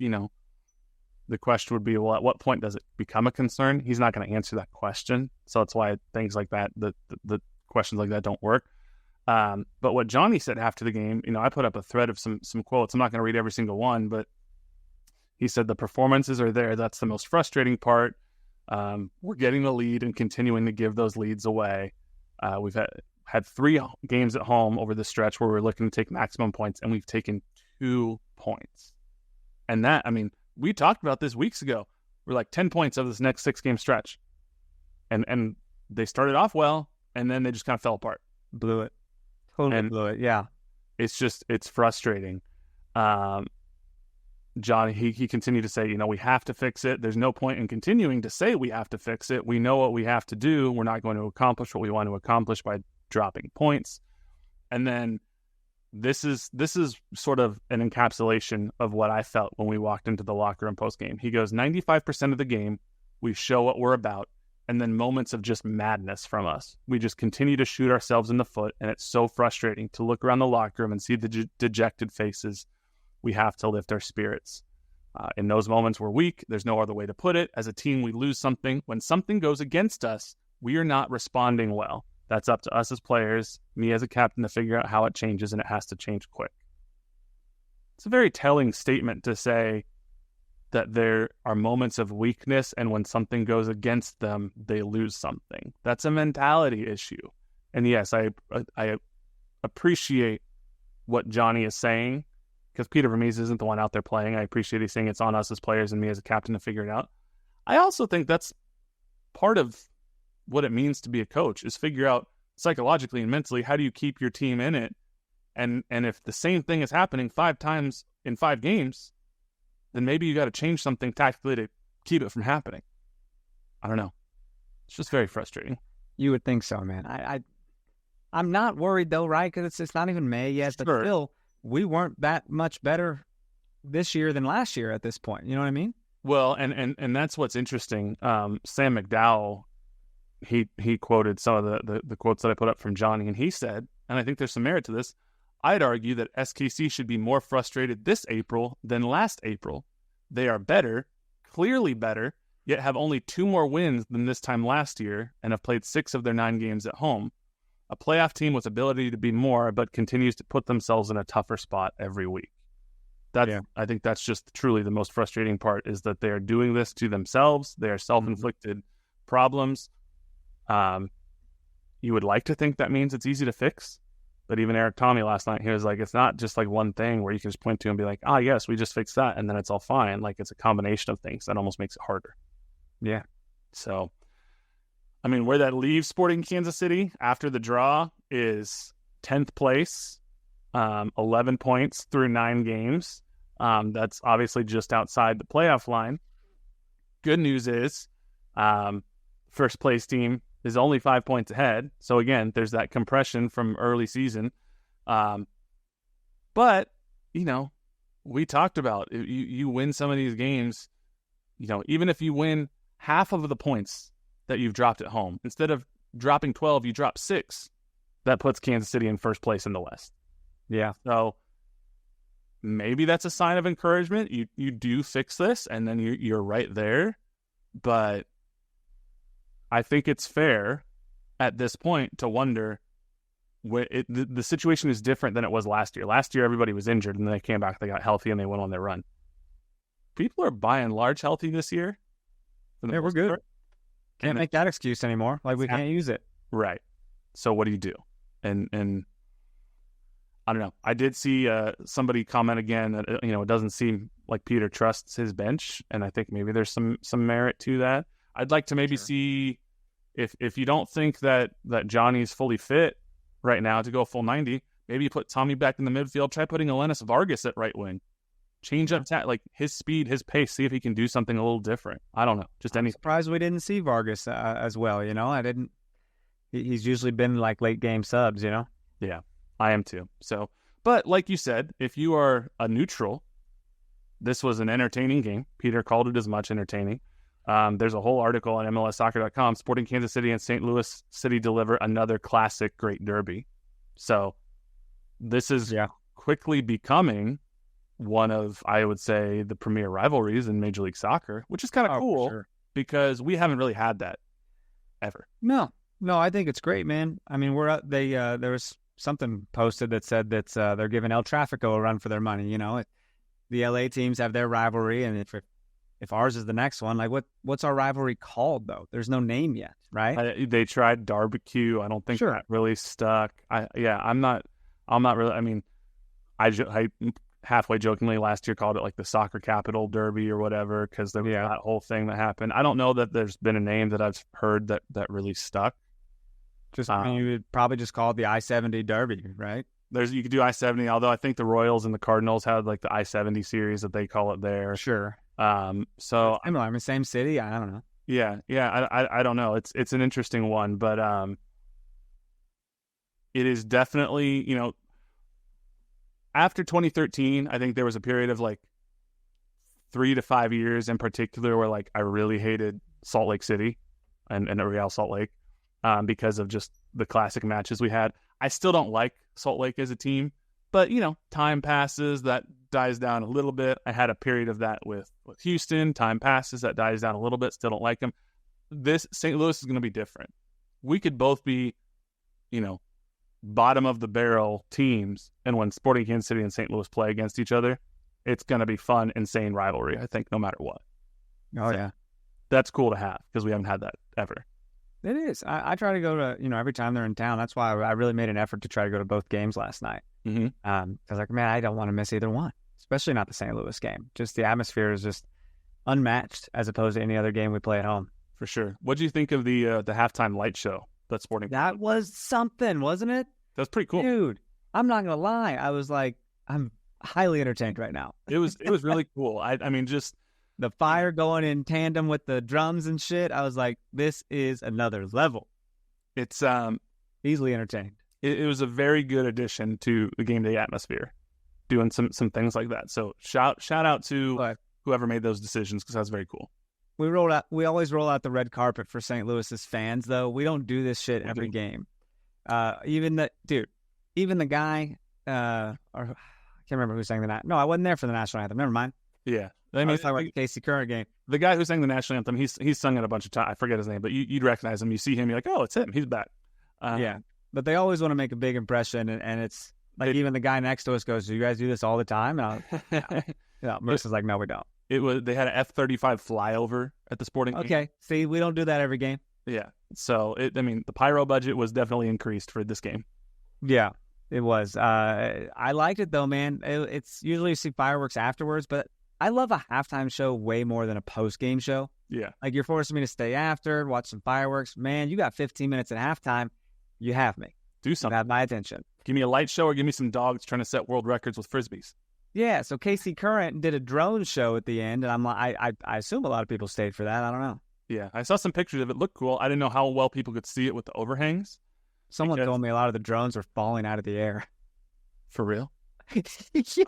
the question would be, well, at what point does it become a concern? He's not going to answer that question. So that's why things like that, the questions like that don't work. But what Johnny said after the game, I put up a thread of some quotes. I'm not going to read every single one, but he said the performances are there. That's the most frustrating part. We're getting the lead and continuing to give those leads away. We've had 3 games at home over the stretch where we're looking to take maximum points, and we've taken 2 points. And that, we talked about this weeks ago. We're like 10 points of this next 6-game stretch. And they started off well, and then they just kind of fell apart. Blew it. Totally blew it, yeah. It's frustrating. John, he continued to say, we have to fix it. There's no point in continuing to say we have to fix it. We know what we have to do. We're not going to accomplish what we want to accomplish by dropping points. And then this is sort of an encapsulation of what I felt when we walked into the locker room post-game. He goes, 95% of the game, we show what we're about, and then moments of just madness from us. We just continue to shoot ourselves in the foot, and it's so frustrating to look around the locker room and see the dejected faces. We have to lift our spirits. In those moments, we're weak. There's no other way to put it. As a team, we lose something. When something goes against us, we are not responding well. That's up to us as players, me as a captain, to figure out how it changes, and it has to change quick. It's a very telling statement to say that there are moments of weakness, and when something goes against them, they lose something. That's a mentality issue. And yes, I appreciate what Johnny is saying, because Peter Vermees isn't the one out there playing. I appreciate he's saying it's on us as players and me as a captain to figure it out. I also think that's part of what it means to be a coach, is figure out psychologically and mentally, how do you keep your team in it? And if the same thing is happening 5 times in 5 games, then maybe you got to change something tactically to keep it from happening. I don't know. It's just very frustrating. You would think so, man. I'm not worried though, right? Because it's not even May yet, but still, we weren't that much better this year than last year at this point. You know what I mean? Well, and that's what's interesting. Sam McDowell, he quoted some of the quotes that I put up from Johnny, and he said, and I think there's some merit to this, I'd argue that SKC should be more frustrated this April than last April. They are better, clearly better, yet have only 2 more wins than this time last year and have played 6 of their 9 games at home. A playoff team with ability to be more, but continues to put themselves in a tougher spot every week. I think that's just truly the most frustrating part, is that they are doing this to themselves. They are self-inflicted problems. You would like to think that means it's easy to fix. But even Eric Tommy last night, he was like, it's not just like one thing where you can just point to and be like, yes, we just fixed that, and then it's all fine. Like, it's a combination of things that almost makes it harder. Yeah. So, where that leaves Sporting Kansas City after the draw is 10th place, 11 points through 9 games. That's obviously just outside the playoff line. Good news is, first place team is only 5 points ahead. So again, there's that compression from early season. But, we talked about you win some of these games, even if you win half of the points that you've dropped at home, instead of dropping 12, you drop 6. That puts Kansas City in first place in the West. Yeah. So maybe that's a sign of encouragement. You do fix this, and then you're right there. But I think it's fair at this point to wonder, the situation is different than it was last year. Last year, everybody was injured, and then they came back, they got healthy, and they went on their run. People are by and large healthy this year. Yeah, we're good. Can't make that excuse anymore. Like, we can't use it. Right. So what do you do? And I don't know. I did see somebody comment again that it doesn't seem like Peter trusts his bench, and I think maybe there's some merit to that. I'd like to maybe see if you don't think that Johnny's fully fit right now to go full 90, maybe you put Tommy back in the midfield. Try putting Elenis Vargas at right wing. Change up like his speed, his pace. See if he can do something a little different. I don't know. Just I'm surprised we didn't see Vargas as well. I didn't. He's usually been like late game subs. Yeah, I am too. So, but like you said, if you are a neutral, this was an entertaining game. Peter called it as much entertaining. There's a whole article on MLSsoccer.com. Sporting Kansas City and St. Louis City deliver another classic great derby. So this is quickly becoming one of, I would say, the premier rivalries in Major League Soccer, which is kind of cool because we haven't really had that ever. No, I think it's great, man. I mean, there was something posted that said that they're giving El Tráfico a run for their money. The LA teams have their rivalry, and if ours is the next one, like what's our rivalry called though? There's no name yet, right? They tried barbecue. I don't think that really stuck. I'm not really. I mean, I halfway jokingly last year called it like the soccer capital derby or whatever because there was that whole thing that happened. I don't know that there's been a name that I've heard that really stuck. You would probably just call it the I-70 derby, right? You could do I-70, although I think the Royals and the Cardinals had like the I-70 series that they call it there. Sure. So similar. I mean, same city. I don't know. Yeah. I don't know. It's an interesting one, but it is definitely after 2013, I think there was a period of like 3 to 5 years in particular where like I really hated Salt Lake City and Real Salt Lake because of just the classic matches we had. I still don't like Salt Lake as a team, but time passes, that dies down a little bit. I had a period of that with Houston. Time passes, that dies down a little bit. Still don't like them. This St. Louis is going to be different. We could both be, bottom of the barrel teams, and when Sporting Kansas City and St. Louis play against each other, it's going to be fun, insane rivalry. I think no matter what. Oh yeah, that's cool to have because we haven't had that ever. It is. I try to go to every time they're in town. That's why I really made an effort to try to go to both games last night. Mm-hmm. Because I don't want to miss either one, especially not the St. Louis game. Just the atmosphere is just unmatched as opposed to any other game we play at home. For sure. What do you think of the halftime light show that Sporting? That was something, wasn't it? That's pretty cool, dude. I'm not gonna lie. I was like, I'm highly entertained right now. It was really cool. I mean, just the fire going in tandem with the drums and shit. I was like, this is another level. It's easily entertained. It was a very good addition to the game day atmosphere, doing some things like that. So shout out to whoever made those decisions because that's very cool. We always roll out the red carpet for St. Louis's fans, though. We don't do this shit every game. Even the guy, or I can't remember who sang the national. No, I wasn't there for the national anthem. Never mind. Yeah, I was talking about the Casey Curran game. The guy who sang the national anthem, he's sung it a bunch of times. I forget his name, but you'd recognize him. You see him, you're like, oh, it's him. He's back. Yeah, but they always want to make a big impression, and it's like even the guy next to us goes, "Do you guys do this all the time?" Marissa's like, "No, we don't." They had an F-35 flyover at the Sporting. Okay, see, we don't do that every game. Yeah, so the pyro budget was definitely increased for this game. Yeah, it was. I liked it though, man. It's usually you see fireworks afterwards, but I love a halftime show way more than a post-game show. Yeah, like you're forcing me to stay after, watch some fireworks. Man, you got 15 minutes at halftime. You have me. Do something. You have my attention. Give me a light show or give me some dogs trying to set world records with Frisbees. Yeah, so Casey Curran did a drone show at the end, and I'm like, I assume a lot of people stayed for that. I don't know. Yeah, I saw some pictures of it. Looked cool. I didn't know how well people could see it with the overhangs. Someone told me a lot of the drones were falling out of the air. For real? Yeah.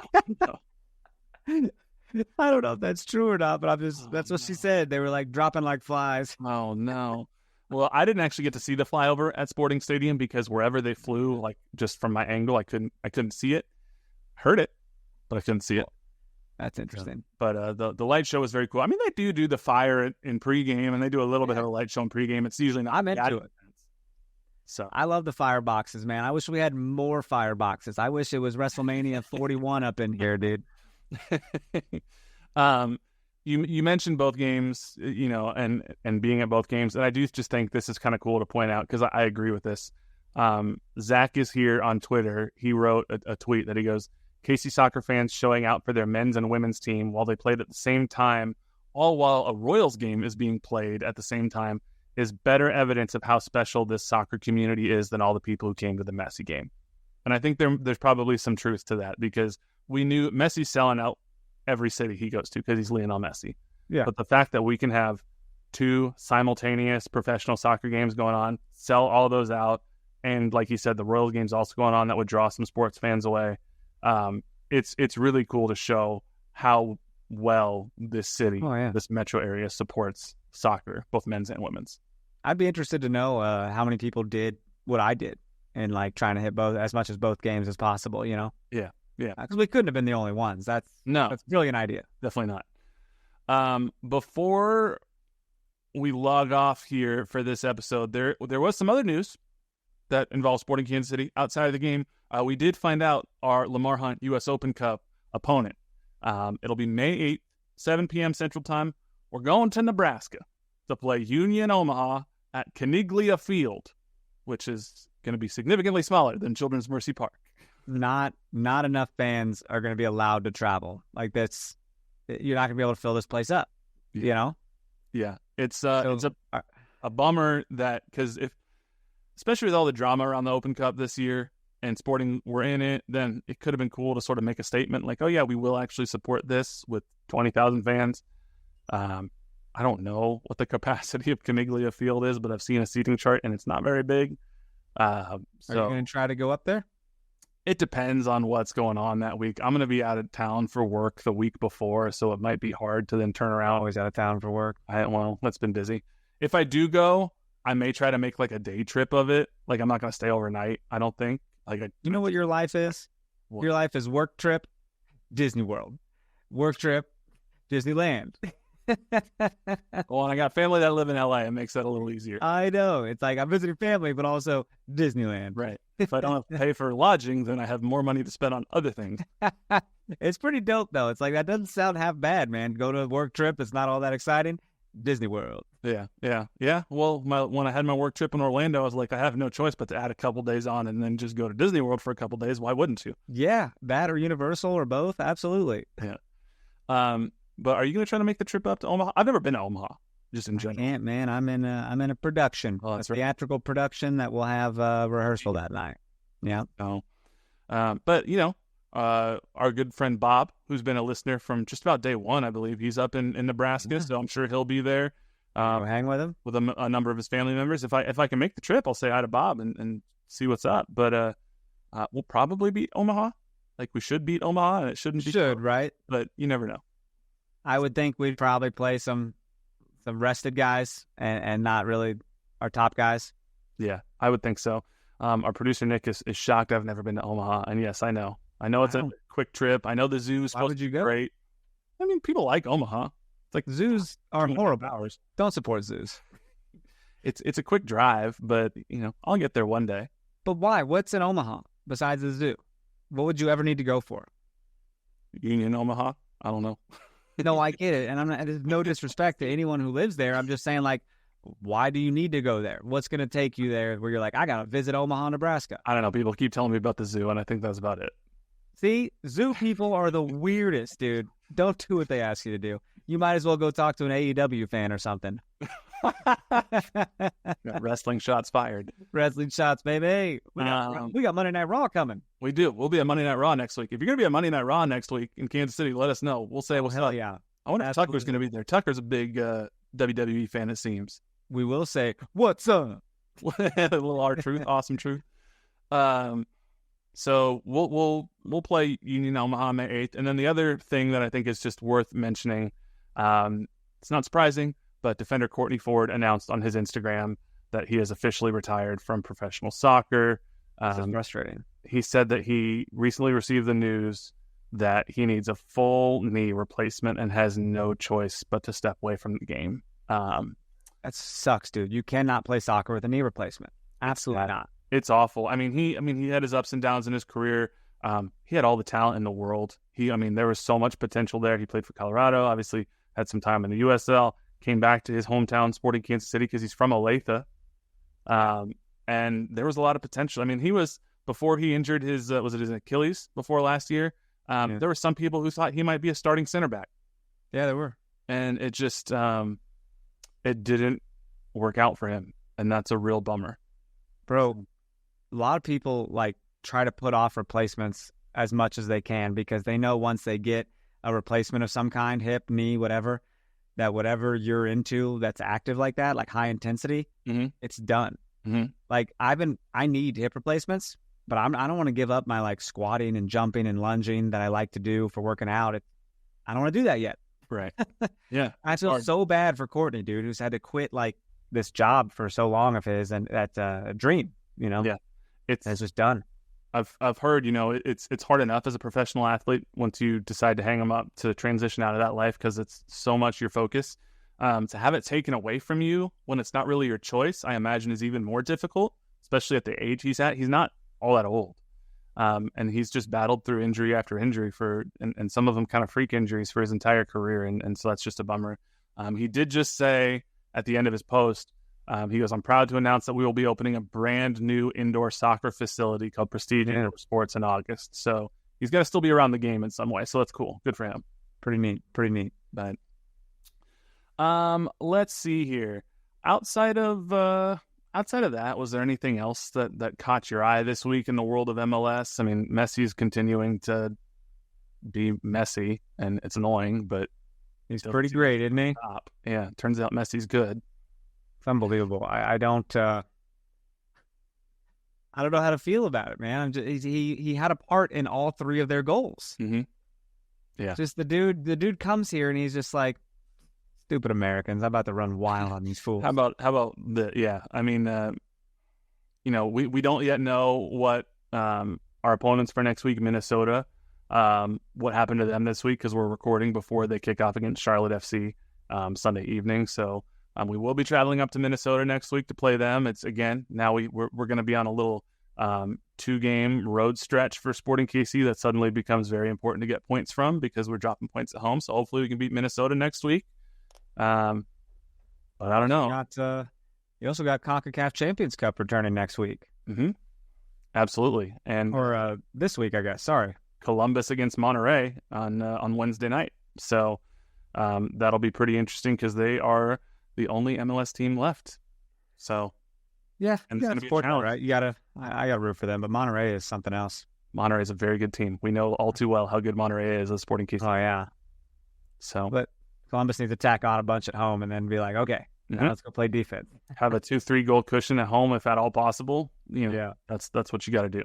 I don't know if that's true or not, but that's what she said. They were like dropping like flies. Oh, no. Well, I didn't actually get to see the flyover at Sporting Stadium because wherever they flew, like just from my angle, I couldn't see it. Heard it, but I couldn't see it. That's interesting. But the light show was very cool. I mean, they do the fire in pregame, and they do a little bit of a light show in pregame. It's usually not. I'm into it. So I love the fireboxes, man. I wish we had more fireboxes. I wish it was WrestleMania 41 up in here, dude. You mentioned both games, and being at both games, and I do just think this is kind of cool to point out because I agree with this. Zach is here on Twitter. He wrote a tweet that he goes, KC soccer fans showing out for their men's and women's team while they played at the same time, all while a Royals game is being played at the same time, is better evidence of how special this soccer community is than all the people who came to the Messi game. And I think there's probably some truth to that because we knew Messi's selling out every city he goes to because he's Lionel Messi. Yeah. But the fact that we can have 2 simultaneous professional soccer games going on, sell all those out, and like you said, the Royals game's also going on that would draw some sports fans away. It's really cool to show how well this city, this metro area supports soccer, both men's and women's. I'd be interested to know how many people did what I did and like trying to hit as much as both games as possible, Yeah. Because we couldn't have been the only ones. That's a brilliant idea. Definitely not. Before we log off here for this episode, there was some other news that involves Sporting Kansas City outside of the game. We did find out our Lamar Hunt U.S. Open Cup opponent. It'll be May 8th, 7 p.m. Central Time. We're going to Nebraska to play Union Omaha at Caniglia Field, which is going to be significantly smaller than Children's Mercy Park. Not enough fans are going to be allowed to travel. Like that's, you're not going to be able to fill this place up. Yeah. It's a bummer that because especially with all the drama around the Open Cup this year and Sporting were in it, then it could have been cool to sort of make a statement like, oh yeah, we will actually support this with 20,000 fans. I don't know what the capacity of Caniglia Field is, but I've seen a seating chart and it's not very big. Are you going to try to go up there? It depends on what's going on that week. I'm going to be out of town for work the week before, so it might be hard to then turn around. Always out of town for work. That's been busy. If I do go, I may try to make like a day trip of it. Like I'm not going to stay overnight, I don't think. You know what your life is? What? Your life is work trip, Disney World. Work trip, Disneyland. Well, and I got family that live in LA. It makes that a little easier. I know. It's like I'm visiting family, but also Disneyland. Right. If I don't have to pay for lodging, then I have more money to spend on other things. It's pretty dope, though. It's like that doesn't sound half bad, man. Go to a work trip. It's not all that exciting. Disney World. Yeah. Well, when I had my work trip in Orlando, I was like, I have no choice but to add a couple days on and then just go to Disney World for a couple days. Why wouldn't you? Yeah, that or Universal or both. Absolutely. Yeah. But are you going to try to make the trip up to Omaha? I've never been to Omaha, just in general. I can't, man. I'm in a production. Oh, that's right. Theatrical production that will have rehearsal that night. Yeah. Oh. But our good friend Bob, who's been a listener from just about day one, I believe, he's up in Nebraska, so I'm sure he'll be there. Hang with him with a number of his family members. If I can make the trip, I'll say hi to Bob and see what's up. But we'll probably beat Omaha. Like we should beat Omaha, and it shouldn't be. Right? But you never know. I would think we'd probably play some rested guys and not really our top guys. Yeah, I would think so. Our producer Nick is shocked I've never been to Omaha, and yes, I know it's a quick trip. I know the zoo is supposed to be great. I mean, people like Omaha. It's like zoos are horrible. Hours. Don't support zoos. It's a quick drive, but I'll get there one day. But why? What's in Omaha besides the zoo? What would you ever need to go for? Union Omaha? I don't know. No, I get it, and I'm not. There's no disrespect to anyone who lives there. I'm just saying, like, why do you need to go there? What's going to take you there where you're like, I got to visit Omaha, Nebraska? I don't know. People keep telling me about the zoo, and I think that's about it. See, zoo people are the weirdest, dude. Don't do what they ask you to do. You might as well go talk to an AEW fan or something. Wrestling shots fired. Wrestling shots, baby. We got Monday Night Raw coming. We do. We'll be at Monday Night Raw next week. If you're going to be at Monday Night Raw next week in Kansas City, let us know. We'll say, hell yeah. I wonder if Tucker's going to be there. Tucker's a big WWE fan, it seems. We will say, what's up? A little R-Truth, awesome truth. So we'll play Union Omaha May 8th. And then the other thing that I think is just worth mentioning, it's not surprising, but defender Courtney Ford announced on his Instagram that he has officially retired from professional soccer. This is frustrating. He said that he recently received the news that he needs a full knee replacement and has no choice but to step away from the game. That sucks, dude. You cannot play soccer with a knee replacement. Absolutely not. It's awful. I mean, he had his ups and downs in his career. He had all the talent in the world. There was so much potential there. He played for Colorado, obviously had some time in the USL, came back to his hometown, Sporting Kansas City, because he's from Olathe. And there was a lot of potential. I mean, he was, before he injured his, was it his Achilles before last year? There were some people who thought he might be a starting center back. Yeah, there were. And it just, it didn't work out for him. And that's a real bummer. Bro, a lot of people like try to put off replacements as much as they can because they know once they get a replacement of some kind, hip, knee, whatever, that whatever you're into that's active like that, like high intensity, it's done. Like I need hip replacements, but I don't want to give up my like squatting and jumping and lunging that I like to do for working out. I don't want to do that yet. Right. Yeah. I feel so bad for Courtney, dude, who's had to quit like this job for so long of his, and that's a dream, you know? Yeah. It's just done. I've heard, you know, it's hard enough as a professional athlete once you decide to hang them up to transition out of that life because it's so much your focus. To have it taken away from you when it's not really your choice, I imagine is even more difficult, especially at the age he's at. He's not all that old. And he's just battled through injury after injury and some of them kind of freak injuries for his entire career. And so that's just a bummer. He did just say at the end of his post, he goes, "I'm proud to announce that we will be opening a brand new indoor soccer facility called Prestige Indoor Sports in August." So he's got to still be around the game in some way. So that's cool. Good for him. Pretty neat. But let's see here. Outside of that, was there anything else that caught your eye this week in the world of MLS? I mean, Messi's continuing to be messy, and it's annoying, but he's pretty great, isn't he? Top. Yeah, turns out Messi's good. It's unbelievable. I don't know how to feel about it, man. He had a part in all three of their goals. Yeah, just the dude comes here and he's just like, stupid Americans, I'm about to run wild on these fools. How about I mean, you know, we don't yet know what our opponents for next week, Minnesota, what happened to them this week because we're recording before they kick off against Charlotte FC Sunday evening. So we will be traveling up to Minnesota next week to play them. It's again, now we're going to be on a little 2-game road stretch for Sporting KC that suddenly becomes very important to get points from because we're dropping points at home. So hopefully we can beat Minnesota next week. But I don't know. You also got CONCACAF Champions Cup returning next week. Absolutely. Or this week, I guess. Sorry. Columbus against Monterrey on Wednesday night. So that'll be pretty interesting because they are the only MLS team left. So yeah, and it's going to be a challenge, right? I gotta root for them, but Monterrey is something else. Monterrey is a very good team. We know all too well how good Monterrey is as Sporting KC. Oh yeah. So, but Columbus needs to tack on a bunch at home and then be like, okay, now let's go play defense. Have a 2-3 goal cushion at home if at all possible. You know, yeah, that's what you got to do.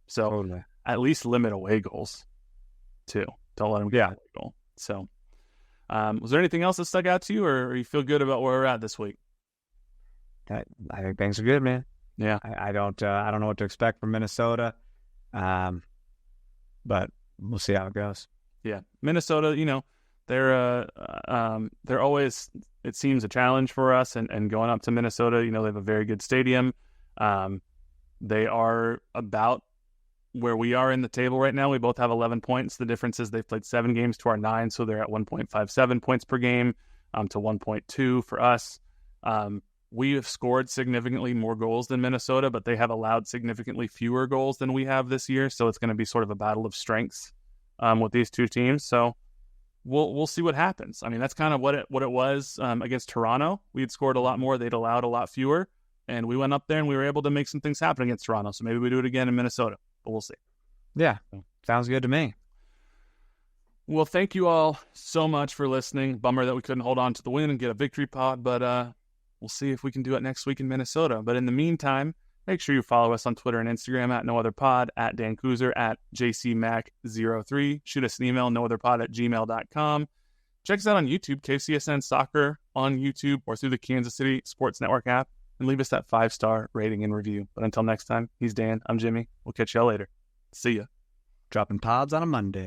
So totally. At least limit away goals too. Don't let them get away goal. So, was there anything else that stuck out to you, or you feel good about where we're at this week? I think things are good, man. Yeah, I don't know what to expect from Minnesota, but we'll see how it goes. Yeah, Minnesota, you know, they're always, it seems, a challenge for us, and going up to Minnesota, you know, they have a very good stadium. They are about where we are in the table right now. We both have 11 points. The difference is they've played 7 games to our 9, so they're at 1.57 points per game to 1.2 for us. We have scored significantly more goals than Minnesota, but they have allowed significantly fewer goals than we have this year, so it's going to be sort of a battle of strengths with these two teams. So we'll see what happens. I mean, that's kind of what it was against Toronto. We had scored a lot more. They'd allowed a lot fewer, and we went up there and we were able to make some things happen against Toronto. So maybe we do it again in Minnesota, but we'll see. Yeah, sounds good to me. Well, thank you all so much for listening. Bummer that we couldn't hold on to the win and get a victory pod, but we'll see if we can do it next week in Minnesota. But in the meantime, make sure you follow us on Twitter and Instagram at NoOtherPod, at Dan Kooser, at JCMac03. Shoot us an email, nootherpod@gmail.com. Check us out on YouTube, KCSN Soccer on YouTube, or through the Kansas City Sports Network app, and leave us that 5-star rating and review. But until next time, he's Dan, I'm Jimmy. We'll catch y'all later. See ya. Dropping pods on a Monday.